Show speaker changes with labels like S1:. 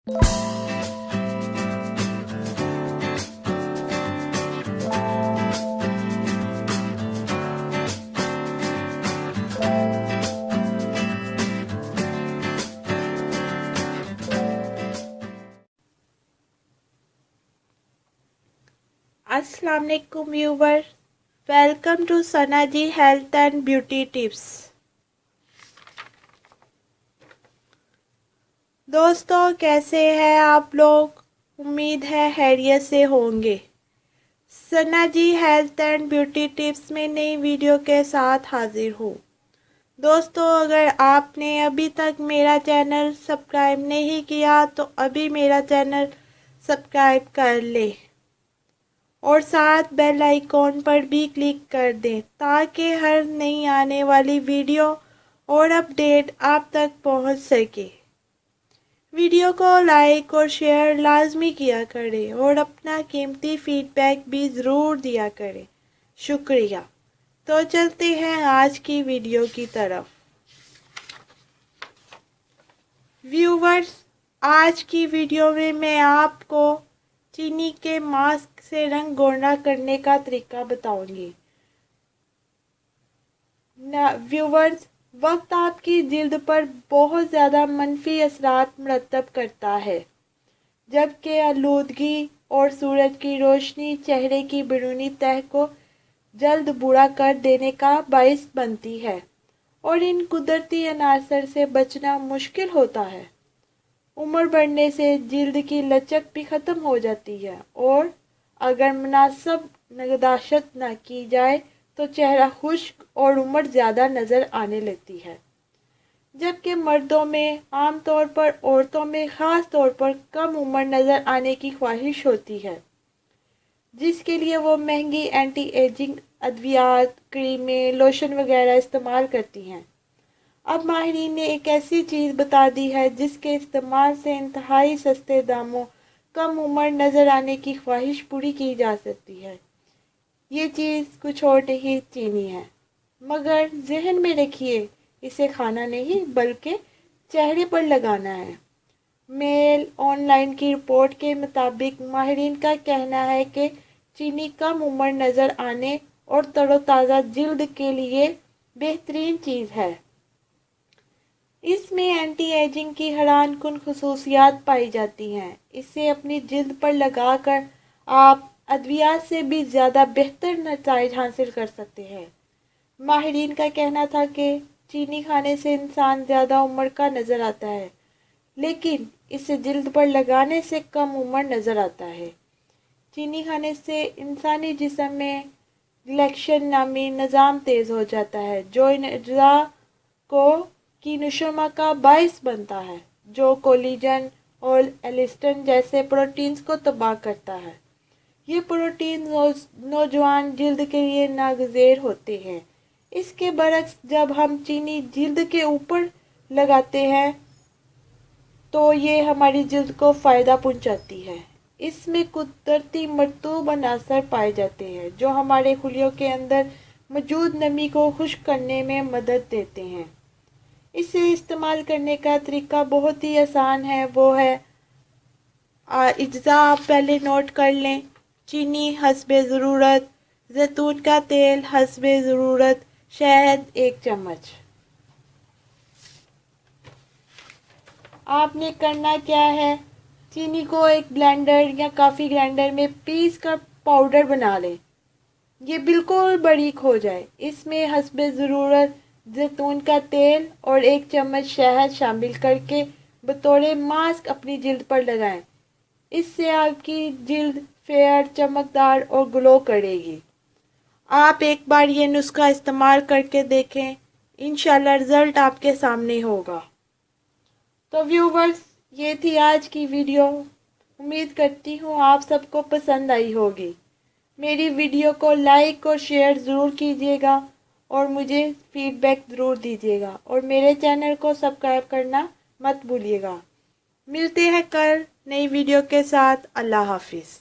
S1: अस्सलाम वालेकुम viewer, welcome to Sana ji health and beauty tips. दोस्तों, कैसे हैं आप लोग? उम्मीद है खैरियत से होंगे। सना ji health and beauty tips में नई वीडियो के साथ हाजिर हूँ। दोस्तों, अगर आपने अभी तक मेरा चैनल सब्सक्राइब नहीं किया तो अभी मेरा चैनल सब्सक्राइब कर लें और साथ बेल आइकॉन पर भी क्लिक कर दें ताकि हर नई आने वाली वीडियो और अपडेट आप तक पहुंच सके। वीडियो को लाइक और शेयर लाजमी किया करें और अपना कीमती फीडबैक भी ज़रूर दिया करें। शुक्रिया। तो चलते हैं आज की वीडियो की तरफ। व्यूवर्स, आज की वीडियो में मैं आपको चीनी के मास्क से रंग गोरा करने का तरीका बताऊंगी। व्यूवर्स, वक्त आपकी जिल्द पर बहुत ज़्यादा मनफी असरात मरतब करता है, जबकि आलूदगी और सूरज की रोशनी चेहरे की बैरूनी तह को जल्द बूढ़ा कर देने का बाइस बनती है और इन कुदरती अनासर से बचना मुश्किल होता है। उम्र बढ़ने से जिल्द की लचक भी ख़त्म हो जाती है और अगर मुनासिब निगहदाश्त न की जाए तो चेहरा खुश्क और उम्र ज़्यादा नज़र आने लगती है। जबकि मर्दों में आमतौर पर औरतों में ख़ास तौर पर कम उम्र नज़र आने की ख्वाहिश होती है, जिसके लिए वो महंगी एंटी एजिंग अद्वियात, क्रीमें, लोशन वगैरह इस्तेमाल करती हैं। अब माहिरीन ने एक ऐसी चीज़ बता दी है जिसके इस्तेमाल से इंतहाई सस्ते दामों कम उम्र नज़र आने की ख्वाहिश पूरी की जा सकती है। ये चीज़ कुछ और नहीं, चीनी है। मगर जहन में रखिए, इसे खाना नहीं बल्कि चेहरे पर लगाना है। मेल ऑनलाइन की रिपोर्ट के मुताबिक माहिरीन का कहना है कि चीनी कम उम्र नज़र आने और तरोताज़ा जिल्द के लिए बेहतरीन चीज़ है। इसमें एंटी एजिंग की हैरान कुन खसूसियात पाई जाती हैं। इसे अपनी जिल्द पर लगाकर आप अद्वियात से भी ज़्यादा बेहतर नतीजे हासिल कर सकते हैं। माहिरीन का कहना था कि चीनी खाने से इंसान ज़्यादा उम्र का नज़र आता है, लेकिन इसे जिल्द पर लगाने से कम उम्र नज़र आता है। चीनी खाने से इंसानी जिस्म में ग्लैक्शन नामी निज़ाम तेज़ हो जाता है, जो इन अज्जा को की नशोमा का बाइस बनता है, जो कोलेजन और एलिस्टिन जैसे प्रोटीन्स को तबाह करता है। ये प्रोटीन नौजवान जिल्द के लिए नागज़ेर होते हैं। इसके बरक्स जब हम चीनी जिल्द के ऊपर लगाते हैं तो ये हमारी जिल्द को फ़ायदा पहुंचाती है। इसमें कुदरती मरतूब अनासर पाए जाते हैं जो हमारे खुलियों के अंदर मौजूद नमी को खुश्क करने में मदद देते हैं। इसे इस्तेमाल करने का तरीका बहुत ही आसान है, वो है अज्जा आप पहले नोट कर लें। चीनी हस्बे ज़रूरत, जैतून का तेल हस्बे ज़रूरत, शहद 1 चम्मच। आपने करना क्या है, चीनी को एक ब्लेंडर या कॉफ़ी ग्राइंडर में पीस कर पाउडर बना लें। ये बिल्कुल बारीक हो जाए। इसमें हस्बे ज़रूरत जैतून का तेल और 1 चम्मच शहद शामिल करके बतौर मास्क अपनी जिल्द पर लगाएं। इससे आपकी जिल्द फेयर, चमकदार और ग्लो करेगी। आप एक बार ये नुस्खा इस्तेमाल करके देखें, इंशाल्लाह रिज़ल्ट आपके सामने होगा। तो व्यूवर्स, ये थी आज की वीडियो। उम्मीद करती हूँ आप सबको पसंद आई होगी। मेरी वीडियो को लाइक और शेयर ज़रूर कीजिएगा और मुझे फीडबैक ज़रूर दीजिएगा और मेरे चैनल को सब्सक्राइब करना मत भूलिएगा। मिलते हैं कल नई वीडियो के साथ। अल्लाह हाफिज़।